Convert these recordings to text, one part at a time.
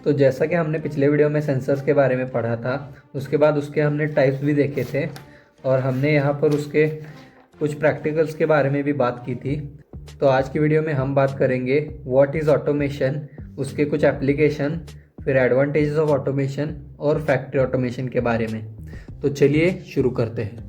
तो जैसा कि हमने पिछले वीडियो में सेंसर्स के बारे में पढ़ा था, उसके बाद उसके हमने टाइप्स भी देखे थे और हमने यहाँ पर उसके कुछ प्रैक्टिकल्स के बारे में भी बात की थी। तो आज की वीडियो में हम बात करेंगे व्हाट इज़ ऑटोमेशन, उसके कुछ एप्लीकेशन, फिर एडवांटेजेस ऑफ ऑटोमेशन और फैक्ट्री ऑटोमेशन के बारे में। तो चलिए शुरू करते हैं।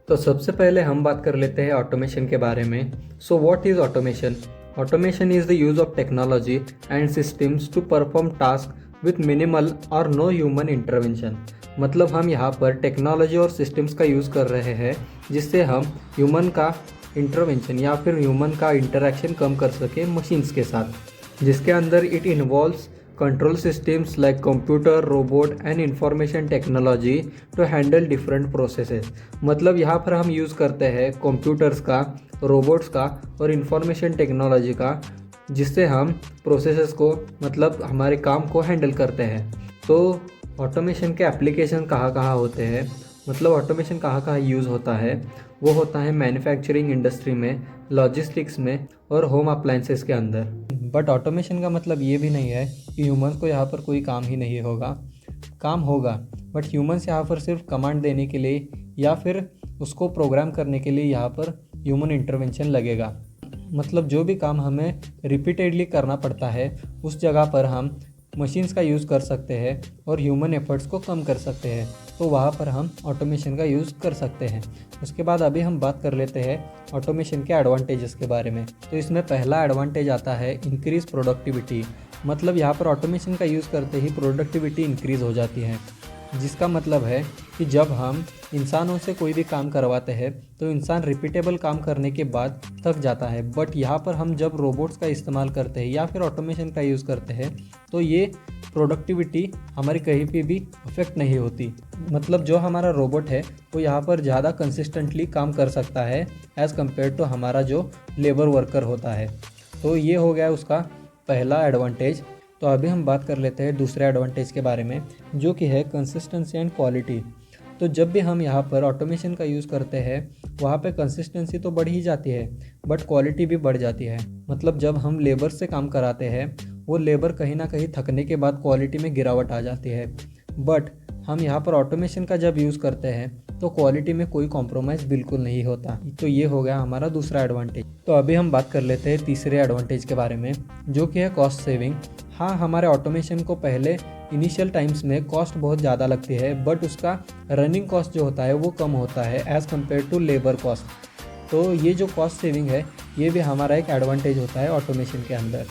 तो सबसे पहले हम बात कर लेते हैं ऑटोमेशन के बारे में। So what is automation? Automation is the use of technology and systems to perform tasks with minimal or no human intervention। मतलब हम यहाँ पर टेक्नोलॉजी और सिस्टम्स का यूज़ कर रहे हैं जिससे हम ह्यूमन का इंटरवेंशन या फिर ह्यूमन का इंटरेक्शन कम कर सकें मशीन्स के साथ, जिसके अंदर it involves control systems like computer, robot and information technology to handle different processes. मतलब यहाँ पर हम यूज़ करते हैं कंप्यूटर्स का, रोबोट्स का और इंफॉर्मेशन टेक्नोलॉजी का, जिससे हम प्रोसेसेस को मतलब हमारे काम को हैंडल करते हैं। तो ऑटोमेशन के एप्लीकेशन कहाँ कहाँ होते हैं, मतलब ऑटोमेशन कहाँ कहाँ यूज़ होता है, वो होता है मैन्युफैक्चरिंग इंडस्ट्री में, लॉजिस्टिक्स में और होम अप्लायंसेस के अंदर। बट ऑटोमेशन का मतलब ये भी नहीं है कि ह्यूमंस को यहाँ पर कोई काम ही नहीं होगा, काम होगा, बट ह्यूमंस यहाँ पर सिर्फ कमांड देने के लिए या फिर उसको प्रोग्राम करने के लिए यहाँ पर ह्यूमन इंटरवेंशन लगेगा। मतलब जो भी काम हमें रिपीटेडली करना पड़ता है उस जगह पर हम मशीन्स का यूज़ कर सकते हैं और ह्यूमन एफर्ट्स को कम कर सकते हैं, तो वहाँ पर हम ऑटोमेशन का यूज़ कर सकते हैं। उसके बाद अभी हम बात कर लेते हैं ऑटोमेशन के एडवांटेजेस के बारे में। तो इसमें पहला एडवांटेज आता है इंक्रीज प्रोडक्टिविटी। मतलब यहाँ पर ऑटोमेशन का यूज़ करते ही प्रोडक्टिविटी इंक्रीज़ हो जाती है, जिसका मतलब है कि जब हम इंसानों से कोई भी काम करवाते हैं तो इंसान रिपीटेबल काम करने के बाद थक जाता है। बट यहाँ पर हम जब रोबोट्स का इस्तेमाल करते हैं या फिर ऑटोमेशन का यूज़ करते हैं तो ये प्रोडक्टिविटी हमारी कहीं पे भी अफेक्ट नहीं होती। मतलब जो हमारा रोबोट है वो यहाँ पर ज़्यादा कंसिस्टेंटली काम कर सकता है एज़ कम्पेयर टू हमारा जो लेबर वर्कर होता है। तो ये हो गया उसका पहला एडवांटेज। तो अभी हम बात कर लेते हैं दूसरे एडवांटेज के बारे में, जो कि है कंसिस्टेंसी एंड क्वालिटी। तो जब भी हम यहाँ पर ऑटोमेशन का यूज़ करते हैं वहाँ पे कंसिस्टेंसी तो बढ़ ही जाती है बट क्वालिटी भी बढ़ जाती है। मतलब जब हम लेबर से काम कराते हैं वो लेबर कहीं ना कहीं थकने के बाद क्वालिटी में गिरावट आ जाती है, बट हम यहाँ पर ऑटोमेशन का जब यूज़ करते हैं तो क्वालिटी में कोई कॉम्प्रोमाइज़ बिल्कुल नहीं होता। तो ये हो गया हमारा दूसरा एडवांटेज। तो अभी हम बात कर लेते हैं तीसरे एडवांटेज के बारे में, जो कि है कॉस्ट सेविंग। हाँ, हमारे ऑटोमेशन को पहले इनिशियल टाइम्स में कॉस्ट बहुत ज़्यादा लगती है बट उसका रनिंग कॉस्ट जो होता है वो कम होता है as compare to labour cost. तो ये जो कॉस्ट सेविंग है ये भी हमारा एक एडवांटेज होता है ऑटोमेशन के अंदर।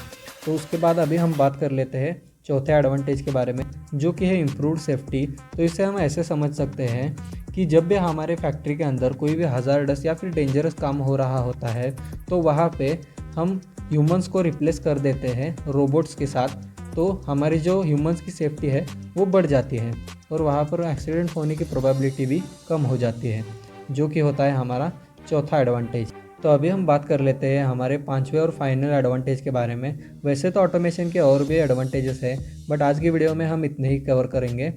तो उसके बाद अभी हम बात कर लेते हैं चौथे एडवांटेज के बारे में, जो कि है इम्प्रूव्ड सेफ्टी। तो इसे हम ऐसे समझ सकते हैं कि जब भी हमारे फैक्ट्री के अंदर कोई भी हज़ार्डस या फिर डेंजरस काम हो रहा होता है तो वहाँ पे हम ह्यूमंस को रिप्लेस कर देते हैं रोबोट्स के साथ, तो हमारी जो ह्यूमंस की सेफ्टी है वो बढ़ जाती है और वहाँ पर एक्सीडेंट होने की प्रोबेबिलिटी भी कम हो जाती है, जो कि होता है हमारा चौथा एडवांटेज। तो अभी हम बात कर लेते हैं हमारे पांचवें और फाइनल एडवांटेज के बारे में। वैसे तो ऑटोमेशन के और भी एडवांटेजेस है बट आज की वीडियो में हम इतने ही कवर करेंगे,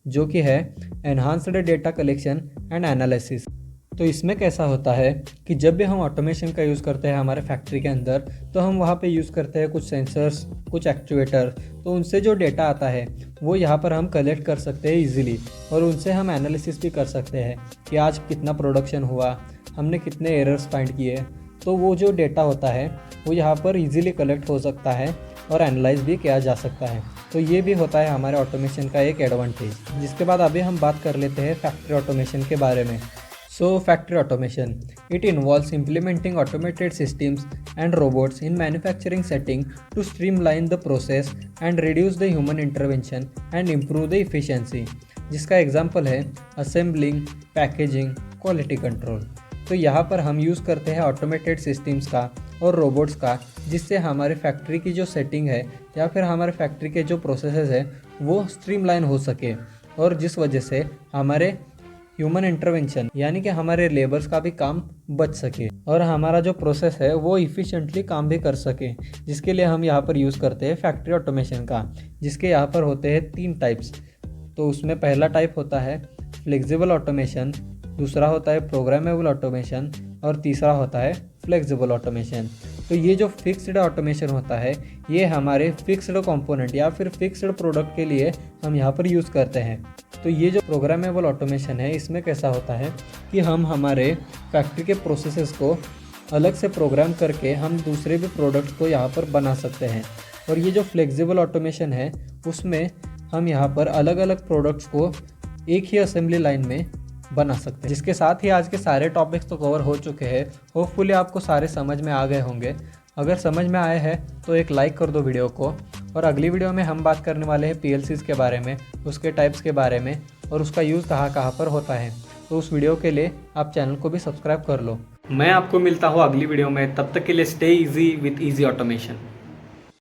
जो कि है enhanced data collection and analysis. तो इसमें कैसा होता है कि जब भी हम ऑटोमेशन का यूज़ करते हैं हमारे फैक्ट्री के अंदर तो हम वहाँ पे यूज़ करते हैं कुछ सेंसर्स, कुछ एक्चुएटर। तो उनसे जो डेटा आता है वो यहाँ पर हम कलेक्ट कर सकते हैं इजीली और उनसे हम एनालिसिस भी कर सकते हैं कि आज कितना प्रोडक्शन हुआ, हमने कितने एरर्स फाइंड किए। तो वो जो डेटा होता है वो यहाँ पर इजीली कलेक्ट हो सकता है और एनालाइज भी किया जा सकता है। तो ये भी होता है हमारे ऑटोमेशन का एक एडवांटेज। जिसके बाद अभी हम बात कर लेते हैं फैक्ट्री ऑटोमेशन के बारे में। So factory automation, it involves implementing automated systems and robots in manufacturing setting to streamline the process and reduce the human intervention and improve the efficiency, जिसका एग्जाम्पल है असेंबलिंग, पैकेजिंग, क्वालिटी कंट्रोल। तो यहाँ पर हम use करते हैं automated systems का और रोबोट्स का, जिससे हमारे फैक्ट्री की जो सेटिंग है या फिर हमारे फैक्ट्री के जो प्रोसेसेस है वो स्ट्रीमलाइन हो सके और जिस वजह से हमारे ह्यूमन इंटरवेंशन यानी कि हमारे लेबर्स का भी काम बच सके और हमारा जो प्रोसेस है वो इफ़िशिएंटली काम भी कर सके, जिसके लिए हम यहाँ पर यूज़ करते हैं फैक्ट्री ऑटोमेशन का, जिसके यहाँ पर होते हैं 3 टाइप्स। तो उसमें पहला टाइप होता है फ्लेक्सिबल ऑटोमेशन, दूसरा होता है प्रोग्रामेबल ऑटोमेशन और तीसरा होता है फ्लेक्सिबल ऑटोमेशन। तो ये जो फिक्स्ड ऑटोमेशन होता है ये हमारे फिक्स्ड कंपोनेंट या फिर फिक्स्ड प्रोडक्ट के लिए हम यहाँ पर यूज़ करते हैं। तो ये जो प्रोग्रामेबल ऑटोमेशन है इसमें कैसा होता है कि हम हमारे फैक्ट्री के प्रोसेसेस को अलग से प्रोग्राम करके हम दूसरे भी प्रोडक्ट को यहाँ पर बना सकते हैं। और ये जो फ्लेक्सिबल ऑटोमेशन है उसमें हम यहाँ पर अलग अलग प्रोडक्ट्स को एक ही असेंबली लाइन में बना सकते हैं। जिसके साथ ही आज के सारे टॉपिक्स तो कवर हो चुके हैं। होपफुली आपको सारे समझ में आ गए होंगे। अगर समझ में आए हैं तो एक लाइक कर दो वीडियो को। और अगली वीडियो में हम बात करने वाले हैं PLCs के बारे में, उसके टाइप्स के बारे में और उसका यूज़ कहाँ कहाँ पर होता है। तो उस वीडियो के लिए आप चैनल को भी सब्सक्राइब कर लो। मैं आपको मिलता हूँ अगली वीडियो में, तब तक के लिए stay easy with easy automation.